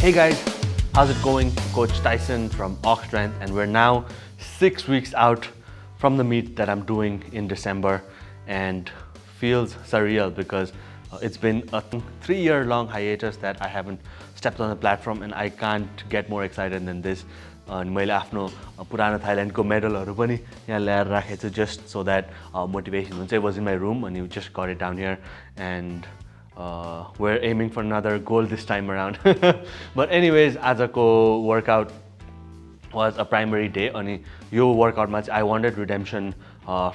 Hey guys, how's it going? Coach Tyson from Ox Strength, and we're now 6 weeks out from the meet that I'm doing in December, and feels surreal because it's been a 3-year long hiatus that I haven't stepped on the platform, and I can't get more excited than this. मैले आफ्नो पुरानो थाइल्यान्डको मेडलहरू पनि यहाँ ल्याएर राखेको छु just so that motivation हुन्छ. It was in my room and you just got it down here, and we're aiming for another goal this time around. But anyways, आजको workout was a primary day. अनि यो workoutमा चाहिँ I wanted redemption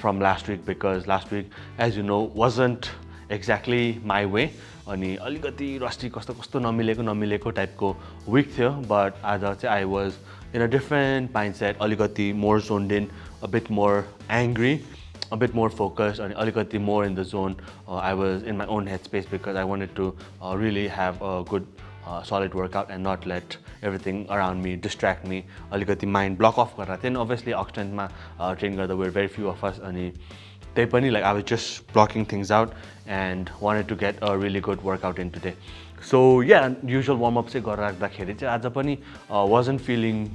from last week, because last week, as you know, wasn't exactly my way. अनि अलिकति rusty कस्तो नमिलेको टाइपको week थियो, but आज चाहिँ I was in a different mindset, alikati more zoned in, a bit more angry, a bit more focused, and alikati more in the zone. I was in my own headspace because I wanted to really have a good solid workout and not let everything around me distract me. Alikati mind block off garra thiएँ. Obviously Ox Strengthमा train गर्दा we're very few of us, अनि त्यही पनि like I was just blocking things out and wanted to get a really good workout in today. So yeah, usual warm-up चाहिँ गरेर राख्दाखेरि चाहिँ आज पनि wasn't feeling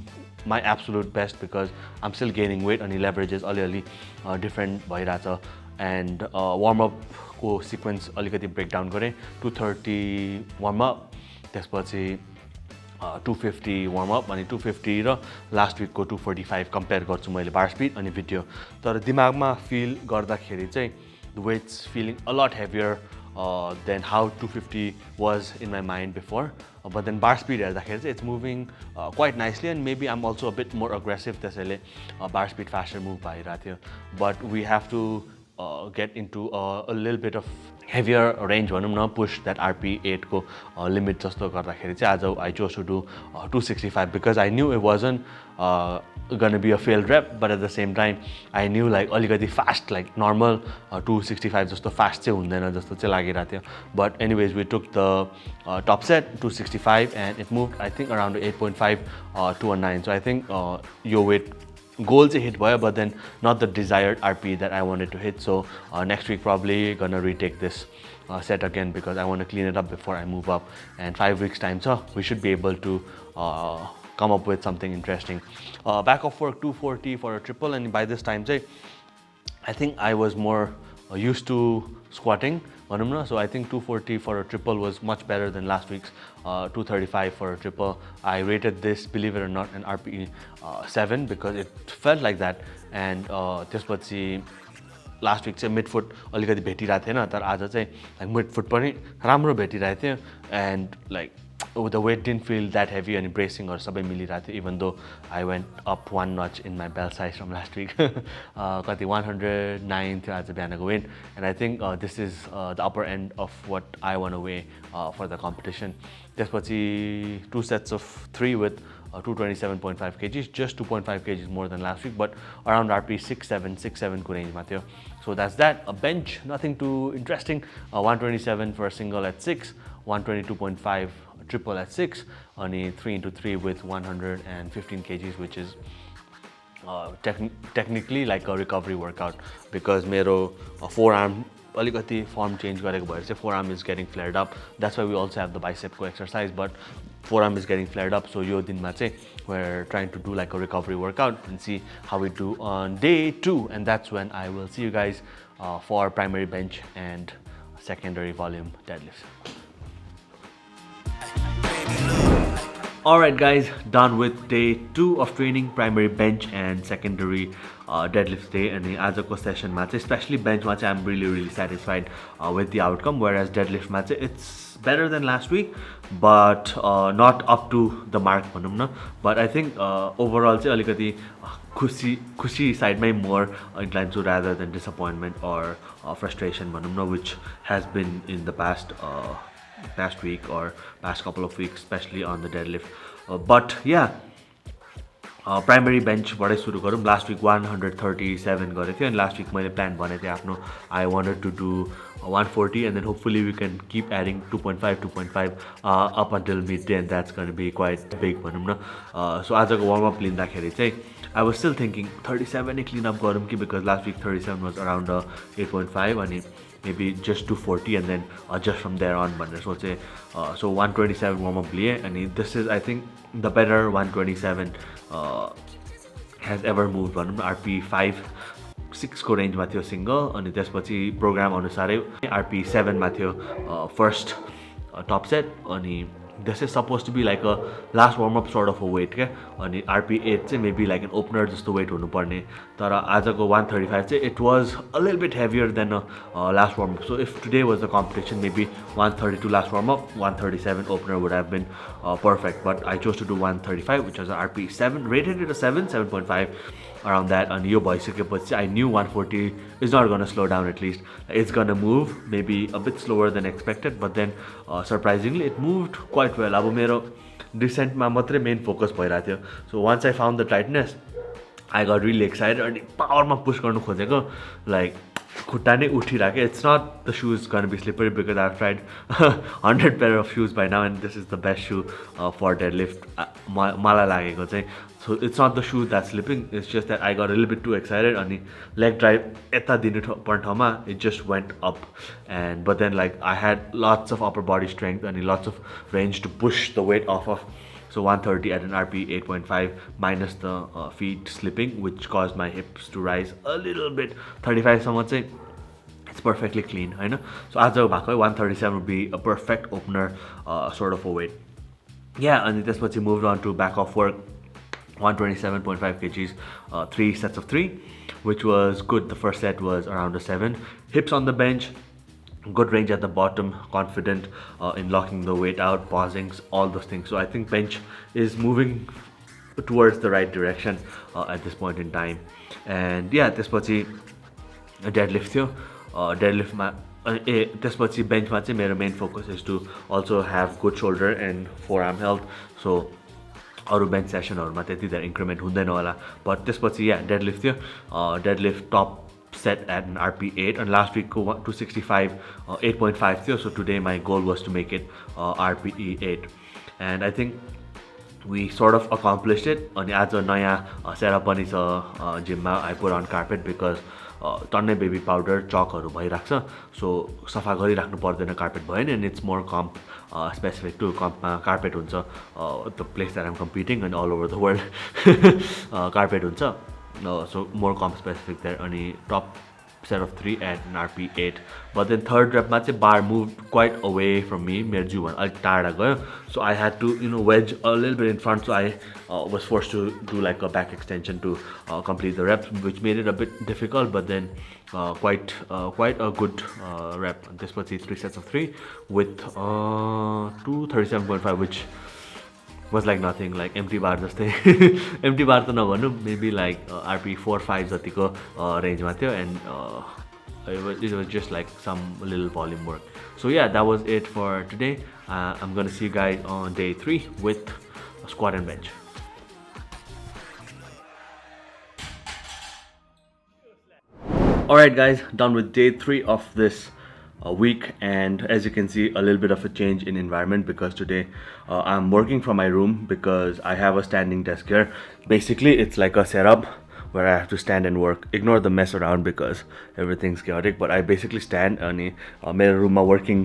my absolute best because I'm still gaining weight अनि leverages अलिअलि different भइरहेछ, and warm-up को sequence अलिकति breakdown गरेँ. 230 warm-up, त्यसपछि 250 warm-up अनि 250 र लास्ट विकको 245 कम्पेयर गर्छु मैले बार स्पिड अनि भिडियो. तर दिमागमा फिल गर्दाखेरि चाहिँ the weights feeling a lot heavier than how 250 was in my mind before. But then bar speed हेर्दाखेरि चाहिँ it's moving quite nicely, and maybe I'm also a bit more aggressive, त्यसैले bar speed faster move भइरहेको थियो. But we have to get into a little bit of heavier range भनौँ न, push that RP8 को limit जस्तो गर्दाखेरि चाहिँ आज I chose to do 265 because I knew it wasn't gonna be a failed rep, but at the same time I knew like अलिकति fast, like normal 265 जस्तो fast चाहिँ हुँदैन जस्तो चाहिँ लागिरहेको थियो. But anyways, we took the top set 265 and it moved I think around 8.5 to a 9. So I think your weight goal चाहिँ hit भयो, but then not the desired RP that I wanted to hit. So next week probably gonna retake this set again because I want to clean it up before I move up. And 5 weeks time, so we should be able to come up with something interesting. Back off work 240 for a triple, and by this time say I think I was more used to squatting, so I think 240 for a triple was much better than last week's 235 for a triple. I rated this, believe it or not, an RPE 7 because it felt like that. And त्यसपछि last week चाहिँ midfoot अलिकति भेटिरहेको थिएन, तर आज चाहिँ like midfoot पनि राम्रो भेटिरहेको थियो, and like the weight didn't feel that heavy, and bracing or सबै मिलिरहेको थियो, even though I went up 1 notch in my bell size from last week. कति 109 थियो आज बिहानको weight, and I think this is the upper end of what I want to weigh for the competition. त्यसपछि 2 sets of 3 with 227.5 kgs, just 2.5 kgs more than last week, but around RP 6.7 को range मा थियो. So that's that. A bench, nothing too interesting. 127 for a single at 6, 122.5 triple at 6, only 3x3 with 115 kgs, which is technically like a recovery workout because मेरो forearm अलिकति form change गरेको भएर चाहिँ forearm is getting flared up. That's why we also have the bicep को exercise, but forearm is getting flared up. So यो दिनमा चाहिँ we're trying to do like a recovery workout and see how we do on day 2, and that's when I will see you guys for primary bench and secondary volume deadlifts. Alright guys, done with day 2 of training, primary bench and secondary deadlift day. And आजको session मा चाहिँ especially bench मा चाहिँ I'm really satisfied with the outcome, whereas deadlift मा चाहिँ it's better than last week, but not up to the mark भनौँ न. But I think overall चाहिँ अलिकति खुसी side my more inclined to rather than disappointment or frustration भनौँ न, which has been in the past week or past couple of weeks, especially on the deadlift. But yeah, primary bench बाटै सुरु गरौँ. Last week 137 गरेको थियो, and last week मैले plan भनेको थिएँ आफ्नो I wanted to do 140, and then hopefully we can keep adding 2.5 up until midday, and that's going to be quite big भनौँ न. So आजको warm up लिँदाखेरि चाहिँ I was still thinking 37 नै clean up गरौँ कि, because last week 37 was around 8.5, अनि maybe just 240 and then adjust from there on. So 127 warm-up लिए and this is I think the better 127 has ever moved भनौँ न RP 5 6 को रेन्जमा थियो सिङ्गल अनि त्यसपछि प्रोग्राम अनुसारै RP 7 मा थियो फर्स्ट टप सेट अनि this is supposed to be like a last warm up sort of a weight क्या अनि RP 8 चाहिँ maybe like an opener जस्तो weight हुनुपर्ने तर आजको 135 चाहिँ it was a little bit heavier than a last warm up. So if today was the competition, maybe 132 last warm up, 137 opener would have been perfect, but I chose to do 135 which was an RP 7, rated it a 7.5 around that. And yo भइसकेपछि I knew 140 is not going to slow down. At least it's going to move maybe a bit slower than expected, but then surprisingly it moved quite well. अब मेरो descentमा मात्रै main focus भइरहेको थियो. So once I found the tightness, I got really excited अनि पावरमा push गर्नु खोजेको like खुट्टा नै उठिरहेको. It's not the shoes going to be slippery because I've tried 100 pair of shoes by now and this is the best shoe for deadlift मलाई लागेको चाहिँ. So it's not the shoe that's slipping, it's just that I got a little bit too excited अनि leg drive यता दिनु पर्ने ठाउँमा it just went up. And but then like I had lots of upper body strength and lots of range to push the weight off of. So 130 at an RP 8.5 minus the feet slipping, which caused my hips to rise a little bit. 35 सम्म चाहिँ it's perfectly clean Hahn. So आजको भएको 137 would be a perfect opener sort of a weight. Yeah, and त्यसपछि moved on to back off work, 127.5 kgs, 3 sets of 3, which was good. The first set was around a 7. Hips on the bench, good range at the bottom, confident in locking the weight out, pausing, all those things. So I think bench is moving towards the right direction at this point in time. And yeah, त्यसपछि deadlift थियो. Deadliftमा त्यसपछि बेन्चमा चाहिँ मेरो main focus is to also have good shoulder and forearm health. So अरू bench सेसनहरूमा त्यति धेरै increment हुँदैन होला. बट त्यसपछि या डेडलिफ्ट थियो. Deadlift tub set at an RP 8 and last week 265 8.5 थियो. So today my goal was to make it RPE 8 and I think we sort of accomplished it. अनि आज नयाँ सेटअप पनि छ जिममा. I put on carpet because टन्नै baby powder चकहरू भइरहेको छ. सो सफा गरिराख्नु पर्दैन कार्पेट भयो नि. And it's more comp specific to कम्पमा कार्पेट हुन्छ. The place that I'm competing and all over the world carpet हुन्छ. So more comp specific there. अनि top set of 3 at an RP 8. But then third rep मा चाहिँ bar moved quite away from me. मेरो जिउभन्दा अलिक टाढा गयो. So I had to wedge a little bit in front. So I was forced to do like a back extension to complete the reps, which made it a bit difficult. But then quite a good rep. त्यसपछि 3 sets of 3 with 237.5, which was like nothing, like empty bar जस्तै. empty bar त नभन्नु, maybe like RP 4-5 जतिको रेन्जमा थियो. And it was just like some little volume work. So yeah, that was it for today. I'm gonna see you guys on day 3 with squat and bench. Alright guys, done with day 3 of this week, and as you can see, a little bit of a change in environment because today I'm working from my room because I have a standing desk here. Basically it's like a setup where I have to stand and work. Ignore the mess around because everything's chaotic, but I basically stand अनि मेरो रुममा working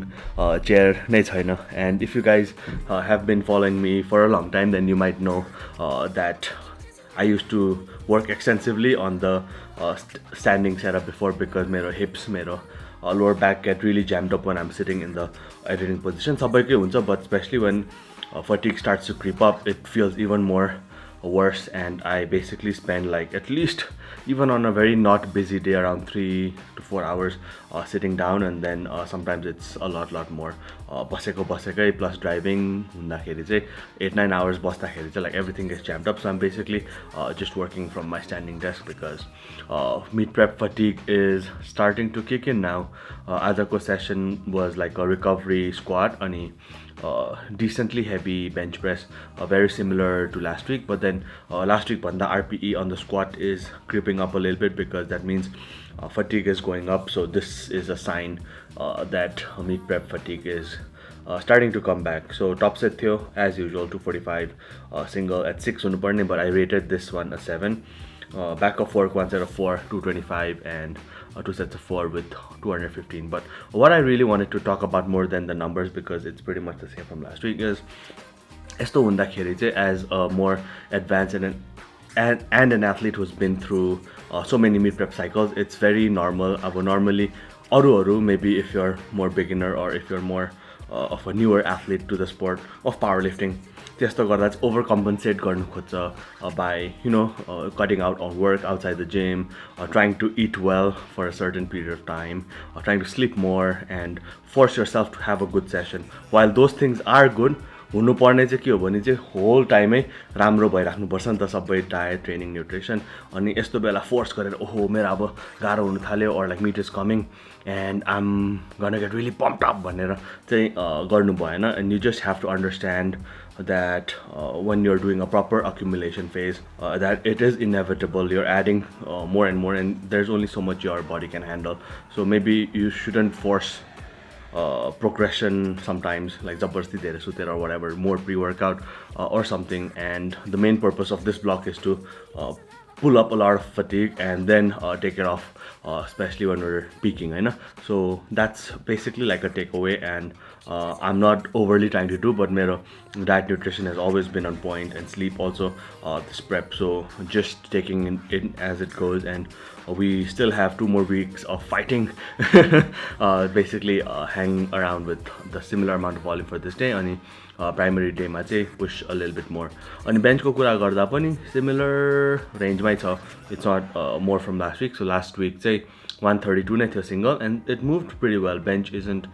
chair नै छैन. And if you guys have been following me for a long time, then you might know that I used to work extensively on the standing setup before because मेरो hips, मेरो lower back get really jammed up when I'm sitting in the editing position. सबैकै हुन्छ, but especially when fatigue starts to creep up, it feels even more worse. And I basically spend like at least, even on a very not busy day, around 3 to 4 hours sitting down, and then sometimes it's a lot more. बसेकै plus driving हुँदाखेरि चाहिँ 8-9 hours बस्दाखेरि चाहिँ like everything gets jammed up. So I'm basically just working from my standing desk because meet prep fatigue is starting to kick in now. आजको session was like a recovery squat अनि decently heavy bench press, very similar to last week. But then last week the RPE on the squat is creeping up a little bit because that means fatigue is going up. So this is a sign that meet prep fatigue is starting to come back. So top set थियो as usual 245 single at 6 हुनुपर्ने, but I rated this one a 7. back of work, one set of 4, 225, and 2 sets of 4 with 215. But what I really wanted to talk about more than the numbers, because it's pretty much the same from last week, is यस्तो हुँदाखेरि चाहिँ as a more advanced and an athlete who's been through so many meet prep cycles, it's very normal. अब normally अरू maybe if you're more beginner or if you're more of a newer athlete to the sport of powerlifting, त्यस्तो गर्दा चाहिँ overcompensate गर्नु खोज्छ by cutting out on work outside the gym, trying to eat well for a certain period of time, trying to sleep more and force yourself to have a good session. While those things are good, हुनुपर्ने चाहिँ के हो भने चाहिँ whole टाइमै राम्रो भइराख्नुपर्छ नि त, सबै डायट, ट्रेनिङ, न्युट्रिसन. अनि यस्तो बेला फोर्स गरेर ओहो मेरो अब गाह्रो हुनु थाल्यो or like meet is coming and I'm gonna get really pumped up भनेर चाहिँ गर्नु भएन. And you just have to understand that when you're doing a proper accumulation phase, that it is inevitable. You're adding more and more, and there's only so much your body can handle. So maybe you shouldn't force progression sometimes, like zabarsti dere sutera or whatever, more pre-workout or something. And the main purpose of this block is to pull up a lot of fatigue and then take it off, especially when we're peaking, you know. So that's basically like a takeaway, and I'm not overly trying to do, but mero diet, nutrition has always been on point, and sleep also this prep. So just taking it as it goes, and we still have 2 more weeks of fighting. Basically hang around with the similar amount of volume for this day. Ani primary day ma चाहिँ push a little bit more. अनि bench को कुरा गर्दा पनि similar range मै छ. It's not more from last week. So last week चाहिँ 132 नै थियो single, and it moved pretty well. Bench isn't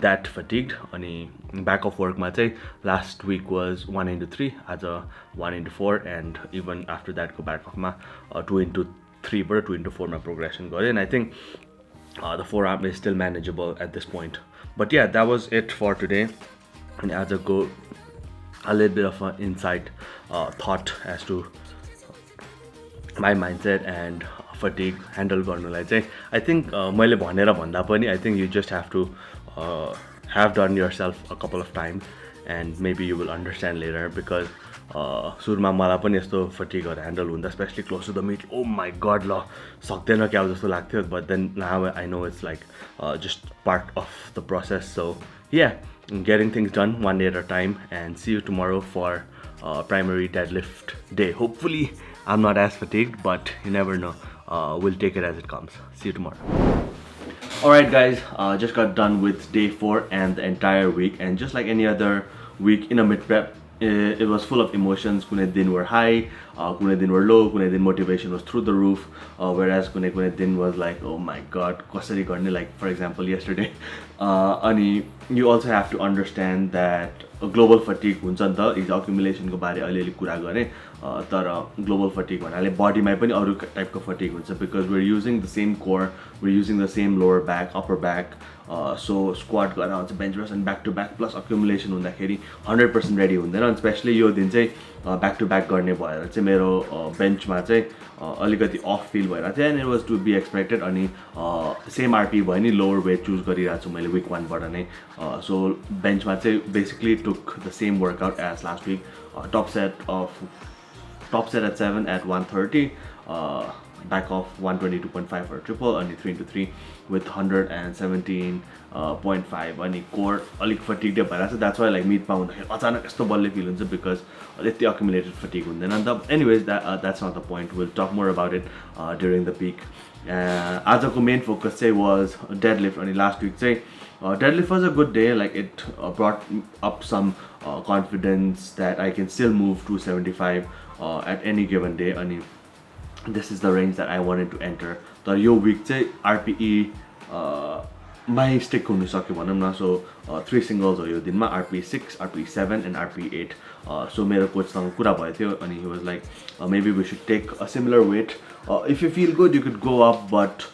that fatigued. अनि back of work मा चाहिँ last week was 1 into 3, आज 1 into 4, and even after that go back off मा 2 into 3 but 2 into 4 my progression got it. And I think the forearm is still manageable at this point. But yeah, that was it for today. And as I go, a little bit of an insight thought as to my mindset and fatigue handle गर्नुलाई चाहिँ I think मैले भनेर भन्दा पनि I think you just have to have done yourself a couple of times, and maybe you will understand later. Because सुरुमा मलाई पनि यस्तो फटिगहरू ह्यान्डल हुँदा, specially close to the meet, oh my God ल सक्दैन क्या जस्तो लाग्थ्यो. But then now I know it's like just part of the process. So yeah, getting things done one day at a time, and see you tomorrow for primary deadlift day. Hopefully I'm not as fatigued, but you never know. We'll take it as it comes. See you tomorrow. Alright guys, just got done with day 4 and the entire week, and just like any other week in a mid prep, it was full of emotions. Kunai din were high, kunai din were low, kunai din motivation was through the roof, whereas kunai din was like, oh my god, kasari garne, like for example yesterday. Ani you also have to understand that global fatigue हुन्छ नि त. हिजो accumulation को बारे अलिअलि कुरा गरे, तर global fatigue भन्नाले body मै पनि अरु type को fatigue हुन्छ, because we're using the same core, we're using the same lower back, upper back. So squat गरेर हुन्छ, bench press and back to back plus accumulation हुँदाखेरि 100% ready हुँदैन. अनि स्पेशली यो दिन चाहिँ back to back गर्ने भएर चाहिँ मेरो bench मा चाहिँ अलिकति off feel भइरहेको थियो, and it was to be expected. अनि same RP भयो नि, lower weight choose गरिरहेको छु मैले week 1 बाट नै. So bench मा चाहिँ basically took the same workout as last week. Top set at 7 at 130, back off 122.5 for a triple, and 3 into 3 with 117.5. अनि core अलिक fatigued भइरहेको छ. That's why like meet मा हुँदाखेरि अचानक यस्तो बल्ले feel हुन्छ, because यति accumulated fatigue हुँदैन नि त. Anyways, that's not the point. We'll talk more about it during the peak. आजको main focus चाहिँ was deadlift. अनि last week चाहिँ deadlift was a good day. Like it brought up some confidence that I can still move 275 at any given day. And this is the range that I wanted to enter. तर यो week चाहिँ RPE my stick हुनु सक्यो भनौँ न. So 3 singles हो यो दिनमा, RPE 6, RPE 7 and RPE 8. So मेरो कोचसँग कुरा भयो थियो, अनि he was like maybe we should take a similar weight. If you feel good you could go up, but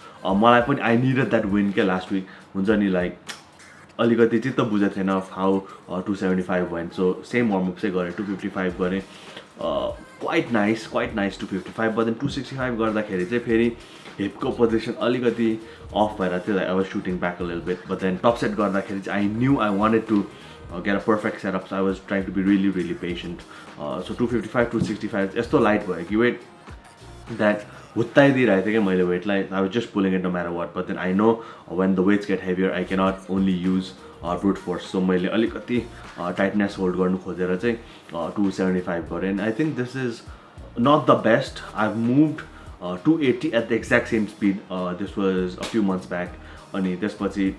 मलाई पनि I needed that win के last week. हुन्छ नि like अलिकति चित्त बुझेको थिएन of how 275 went. So same warm up चाहिँ गरेँ, 255 गरेँ. Quite nice 255, but then 265 गर्दाखेरि चाहिँ फेरि हिपको पोजिसन अलिकति अफ भइरहेको थियो. I was shooting back a little bit, but then top set गर्दाखेरि चाहिँ I knew I wanted to get a perfect setup, so I was trying to be really patient. So 255 265 यस्तो light भयो कि wait that हुत्ताइदिरहेको थिएँ क्या मैले वेटलाई. I was just pulling it no matter what, but then I know when the weights get heavier I cannot only use brute force. So मैले अलिकति tightness hold गर्नु खोजेर चाहिँ 275 गरेँ. And I think this is not the best. I've moved 280 at the exact same speed. This was a few months back. अनि त्यसपछि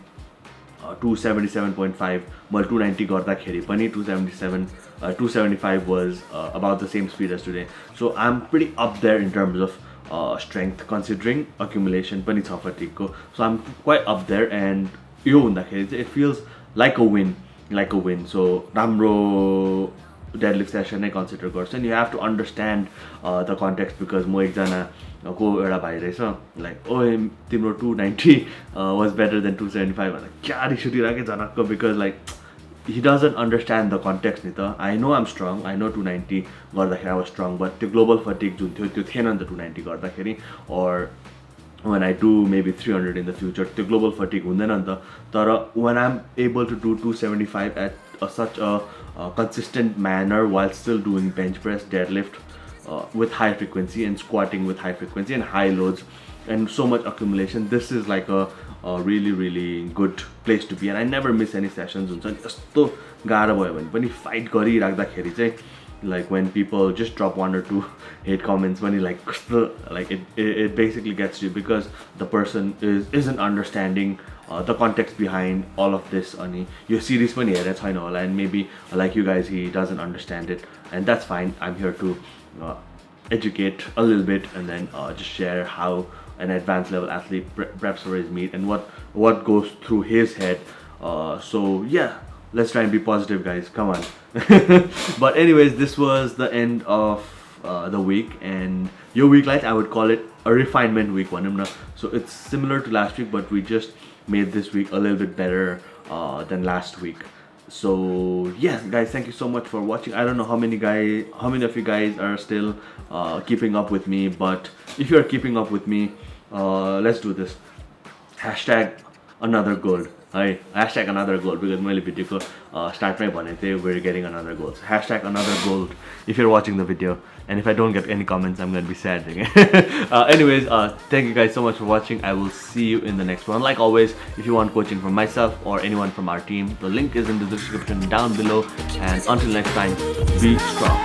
277.5 मैले 290 गर्दाखेरि पनि 275 was about the same speed as today. So I'm pretty up there in terms of strength considering accumulation पनि छ fatigue को. So I'm quite up there, and यो हुँदाखेरि चाहिँ it feels like a win. So राम्रो deadlift session नै consider गर्छ. And you have to understand the context, because म एकजना को एउटा भाइ रहेछ लाइक ओए तिम्रो 290 was better than 275 भनेर क्या रिस उठिरहेको जनकको, because like he doesn't understand the context नि त. I know I'm strong, I know 290 गर्दाखेरि I was strong, but त्यो global fatigue जुन थियो त्यो थिएन नि त 290 गर्दाखेरि. Or when I do maybe 300 in the future, त्यो global fatigue हुँदैन नि त. तर when I'm able to do 275 at such a consistent manner while still doing bench press, deadlift with high frequency, and squatting with high frequency and high loads and so much accumulation, this is like a really good place to be. And I never miss any sessions. हुन्छ नि यस्तो गाह्रो भयो भने पनि fight गरिराख्दाखेरि चाहिँ like when people just drop 1 or 2 hate comments पनि like it basically gets you, because the person isn't understanding the context behind all of this. अनि यो series पनि हेरेको छैन होला, and maybe like you guys he doesn't understand it, and that's fine. I'm here to educate a little bit, and then just share how an advanced level athlete preps for his meet and what goes through his head. So yeah, let's try and be positive, guys. Come on. But anyways, this was the end of the week, and your week light, I would call it a refinement week one. So it's similar to last week, but we just made this week a little bit better than last week. So yeah, guys, thank you so much for watching. I don't know how many of you guys are still keeping up with me, but if you're keeping up with me, let's do this. Hashtag another gold. Hi, hashtag another gold, because मैले भिडियोको स्टार्टमै भनेको थिएँ we're getting another gold. So hashtag another gold if you're watching the video, and if I don't get any comments, I'm gonna be sad. Anyways, thank you guys so much for watching. I will see you in the next one. Like always, if you want coaching from myself or anyone from our team, the link is in the description down below. And until next time, be strong.